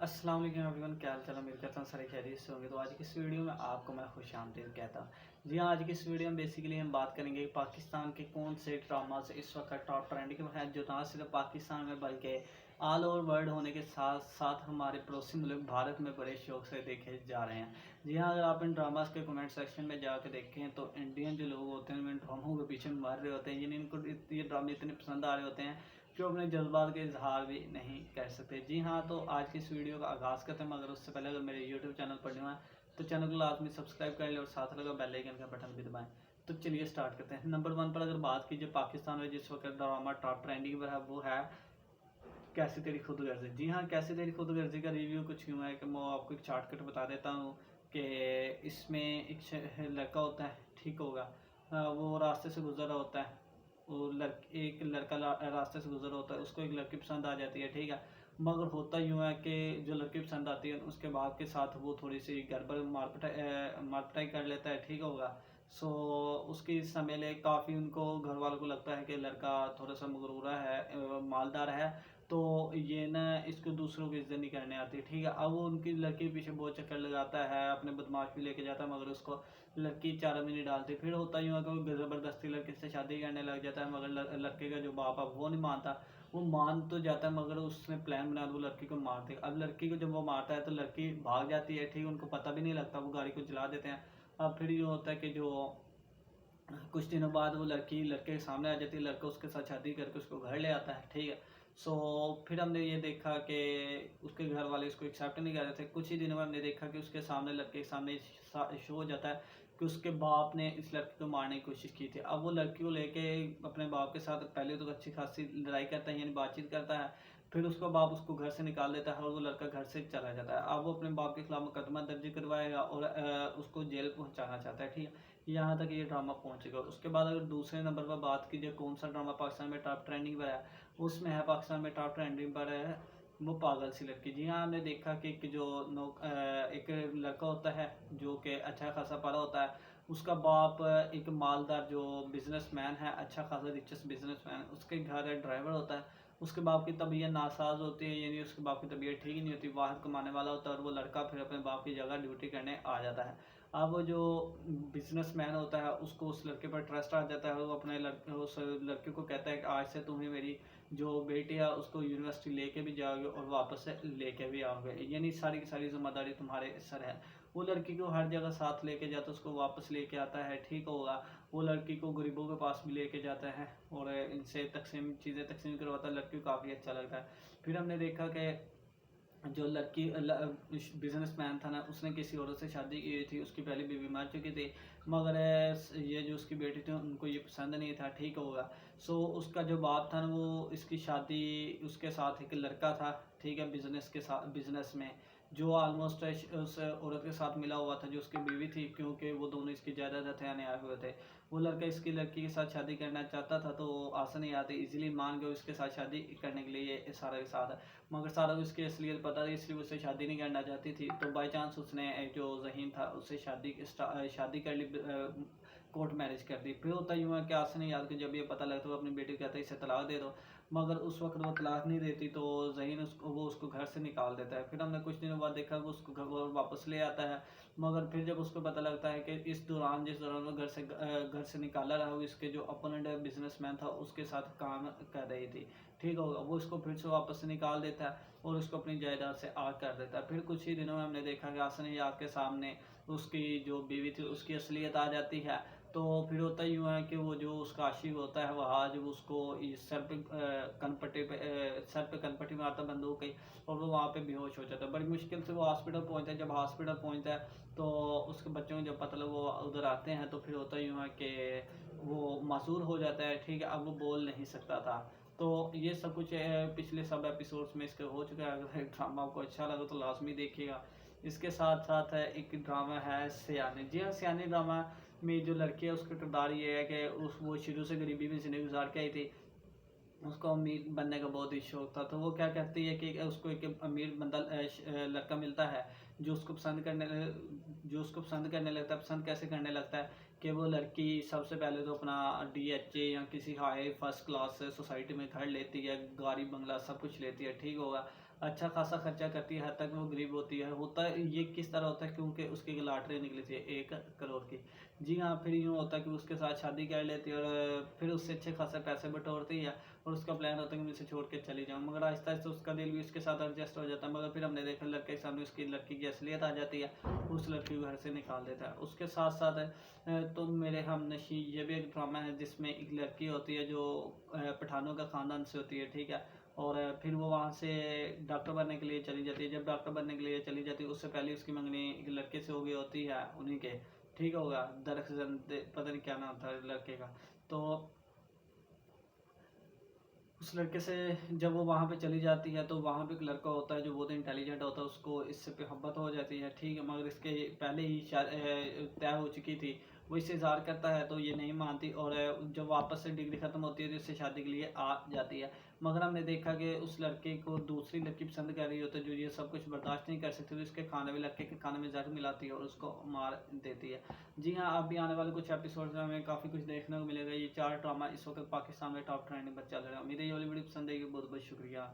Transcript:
अस्सलाम वालेकुम एवरीवन, क्या हाल चाल है? मेरे कहता हूँ सारे खैरियत से होंगे। तो आज की इस वीडियो में आपको मैं खुशामदीद कहता हूँ। जी हाँ, आज की इस वीडियो में बेसिकली हम बात करेंगे पाकिस्तान के कौन से ड्रामास इस वक्त टॉप ट्रेंडिंग में हैं, जो ना सिर्फ पाकिस्तान में बल्कि ऑल ओवर वर्ल्ड होने के साथ साथ हमारे पड़ोसी मुल्क भारत में बड़े शौक से देखे जा रहे हैं। जी हाँ, अगर आप इन ड्रामास के कमेंट सेक्शन में जाकर देखें तो इंडियन जो लोग होते हैं इन ड्रामों के पीछे मर रहे होते हैं, यानी इनको ये ड्रामे इतने पसंद आ रहे होते हैं जो अपने जज्बात के इजहार भी नहीं कर सकते। जी हाँ, तो आज की इस वीडियो का आगाज़ करते हैं, मगर उससे पहले अगर मेरे यूट्यूब चैनल पर न्यू है तो चैनल को लाजमी सब्सक्राइब कर लें और साथ लगा बेल आइकन का बटन भी दबाएं। तो चलिए स्टार्ट करते हैं। नंबर 1 पर अगर बात कीजिए पाकिस्तान में जिस वक्त ड्रामा टॉप ट्रेंडिंग पर है, वो है कैसी तेरी खुदगर्जी। जी हाँ, कैसी तेरी खुदगर्जी का रिव्यू कुछ यूँ है कि मैं आपको एक शॉर्टकट बता देता हूँ कि इसमें एक लड़का होता है, ठीक होगा। वो रास्ते से गुजर रहा होता है, वो एक लड़का रास्ते से गुजर होता है, उसको एक लड़की पसंद आ जाती है, ठीक है। मगर होता यूँ है कि जो लड़की पसंद आती है उसके बाप के साथ वो थोड़ी सी घर पर मार पिटाई कर लेता है, ठीक होगा। सो उसकी समय ले काफ़ी उनको घर वालों को लगता है कि लड़का थोड़ा सा मगरूरा है, मालदार है, तो ये ना इसको दूसरों की इज्जत नहीं करने आती, ठीक है। अब वो उनकी लड़की के पीछे बहुत चक्कर लगाता है, अपने बदमाश भी लेके जाता है, मगर उसको लड़की चारा में नहीं डालती। फिर होता यूँ है कि वो ज़बरदस्ती लड़के से शादी करने लग जाता है, मगर लड़के का जो बाप है वो नहीं मानता। वो मान तो जाता है मगर उसने प्लान बना वो लड़की को मार दे। अब लड़की को जब वो मारता है तो लड़की भाग जाती है, ठीक, उनको पता भी नहीं लगता, वो गाड़ी को जला देते हैं। अब फिर ये होता है कि जो कुछ दिनों बाद वो लड़की लड़के के सामने आ जाती है, लड़का उसके साथ शादी करके उसको घर ले आता है, ठीक है। सो फिर हमने ये देखा कि उसके घर वाले इसको एक्सेप्ट नहीं कर रहे थे। कुछ ही दिनों में हमने देखा कि उसके सामने लड़के के सामने शो हो जाता है कि उसके बाप ने इस लड़की को मारने की कोशिश की थी। अब वो लड़की को लेके अपने बाप के साथ पहले तो अच्छी खासी लड़ाई करता है, यानी बातचीत करता है। फिर उसका बाप उसको घर से निकाल देता है और वो लड़का घर से चला जाता है। अब वो अपने बाप के खिलाफ मुकदमा दर्ज करवाएगा और उसको जेल पहुंचाना चाहता है, ठीक है। यहाँ तक ये ड्रामा पहुंचेगा। उसके बाद अगर दूसरे नंबर पर बात कीजिए कौन सा ड्रामा पाकिस्तान में टॉप ट्रेंडिंग पर है, उसमें है पाकिस्तान में टॉप ट्रेंडिंग पर है वो पागल सी लड़की। जी हाँ, हमने देखा कि एक लड़का होता है जो कि अच्छा खासा पढ़ा होता है, उसका बाप एक मालदार जो बिजनेसमैन है, अच्छा खासा रिचेस्ट बिजनेसमैन, उसके घर ड्राइवर होता है। उसके बाप की तबीयत नासाज होती है, यानी उसके बाप की तबीयत ठीक ही नहीं होती, बाहर कमाने वाला होता है, और वो लड़का फिर अपने बाप की जगह ड्यूटी करने आ जाता है। अब वो जो बिजनेसमैन होता है उसको उस लड़के पर ट्रस्ट आ जाता है, और वो अपने लड़के उस लड़के को कहता है कि आज से तुम्हें मेरी जो बेटी है उसको यूनिवर्सिटी लेके भी जाओगे और वापस से लेके भी आओगे, यानी सारी की सारी जिम्मेदारी तुम्हारे सर है। वो लड़की को हर जगह साथ लेके जाता है, उसको वापस लेके आता है, ठीक होगा। वो लड़की को गरीबों के पास भी लेके जाता है और इनसे चीज़ें तकसीम करवाता है, लड़की को काफ़ी अच्छा लगता है। फिर हमने देखा कि जो लड़की बिजनेसमैन था ना, उसने किसी औरत से शादी की हुई थी, उसकी पहली बीवी मर चुकी थी, मगर ये जो उसकी बेटी थी उनको ये पसंद नहीं था, ठीक होगा। सो उसका जो बाप था ना, वो इसकी शादी उसके साथ एक लड़का था, ठीक है, बिजनेस में, जो ऑलमोस्ट उस औरत के साथ मिला हुआ था जो उसकी बीवी थी, क्योंकि वो दोनों इसकी जायदाद हथियाने आए हुए थे। वो लड़का इसकी लड़की के साथ शादी करना चाहता था, तो आसान नहीं आती, इजीली मान गए उसके साथ शादी करने के लिए ये सारा के साथ। मगर सारा को इसकी असलियत पता थी, इसलिए उससे शादी नहीं करना चाहती थी। तो बाई चांस उसने जो जहीन था उससे शादी कर ली, कोर्ट मैरिज कर दी। फिर होता यूँ है कि आसन याद कि जब ये पता लगता है वो अपनी बेटी को कहता है इसे तलाक दे दो, मगर उस वक्त वो तलाक नहीं देती, तो जहीन उसको घर से निकाल देता है। फिर हमने कुछ दिनों बाद देखा वो उसको घर वापस ले आता है, मगर फिर जब उसको पता लगता है कि जिस दौरान वो घर से निकाला रहा, वो इसके जो अपोनेंट बिजनेसमैन था उसके साथ काम कर रही थी, ठीक होगा। वो इसको फिर से वापस से निकाल देता है और उसको अपनी जायदाद से आग कर देता है। फिर कुछ ही दिनों में हमने देखा कि आसन याद के सामने उसकी जो बीवी थी उसकी असलियत आ जाती है। तो फिर होता यूँ है कि वो जो उसका आशिक होता है वह आज उसको सर पे कनपट्टी मारता बंदूक की, और वो वहाँ पे बेहोश हो जाता है। बड़ी मुश्किल से वो हॉस्पिटल पहुँचता है। जब हॉस्पिटल पहुँचता है तो उसके बच्चों को जब पता लगा वो उधर आते हैं, तो फिर होता यूँ है कि वो मासूर हो जाता है, ठीक है। अब वो बोल नहीं सकता था। तो ये सब कुछ पिछले सब एपिसोड्स में इसके हो चुका है। अगर ड्रामा आपको अच्छा लगा तो लाजमी देखिएगा। इसके साथ साथ है एक ड्रामा है सियाने। जी हाँ, सियाने ड्रामा में जो लड़की है उसका किरदार ये है कि वो शुरू से गरीबी में ज़िंदगी गुजार के आई थी, उसको अमीर बनने का बहुत ही शौक था। तो वो क्या कहती है कि उसको एक अमीर बंदा लड़का मिलता है जो उसको पसंद करने लगता है। पसंद कैसे करने लगता है कि वो लड़की सबसे पहले तो अपना डीएचए या किसी हाई फर्स्ट क्लास सोसाइटी में घर लेती है, गाड़ी बंगला सब कुछ लेती है, ठीक होगा। अच्छा खासा खर्चा करती है, हद तक वो गरीब होती है। होता है ये किस तरह होता है, क्योंकि उसकी लॉटरी निकली थी 1 करोड़ की। जी हाँ, फिर यूँ होता है कि उसके साथ शादी कर लेती है और फिर उससे अच्छे खासे पैसे बटोरती है और उसका प्लान होता है कि मैं इसे छोड़ के चली जाऊँ, मगर आहिस्ता आहिस्ता उसका दिल भी उसके साथ एडजस्ट हो जाता है। मगर फिर हमने देखा लड़के के सामने उसकी लड़की की असलियत आ जाती है, उस लड़की को घर से निकाल देता है। उसके साथ साथ तो मेरे हमनशी ये भी एक ड्रामा है जिसमें एक लड़की होती है जो पठानों का ख़ानदान से होती है, ठीक है। और फिर वो वहाँ से डॉक्टर बनने के लिए चली जाती है। जब डॉक्टर बनने के लिए चली जाती है उससे पहले उसकी मंगनी एक लड़के से हो गई होती है, उन्हीं के, ठीक होगा, दरख्त पता नहीं क्या नाम था लड़के का। तो उस लड़के से जब वो वहाँ पे चली जाती है तो वहाँ पे एक लड़का होता है जो बहुत इंटेलिजेंट होता है, उसको इससे मोहब्बत हो जाती है, ठीक है। मगर इसके पहले ही तय हो चुकी थी। वो इससे इज़हार करता है तो ये नहीं मानती और जब वापस से डिग्री ख़त्म होती है तो इससे शादी के लिए आ जाती है। मगर हमने देखा कि उस लड़के को दूसरी लड़की पसंद कर रही होती है जो ये सब कुछ बर्दाश्त नहीं कर सकती, तो इसके खाने में, लड़के के खाने में जहर मिलाती है और उसको मार देती है। जी हाँ, अब भी आने वाले कुछ एपिसोड्स में हमें काफ़ी कुछ देखने को मिलेगा। ये 4 ड्रामा इस वक्त पाकिस्तान में टॉप ट्रेंडिंग पर चल रहे हैं। उम्मीद है ये वाली वीडियो पसंद आएगी। बहुत बहुत शुक्रिया।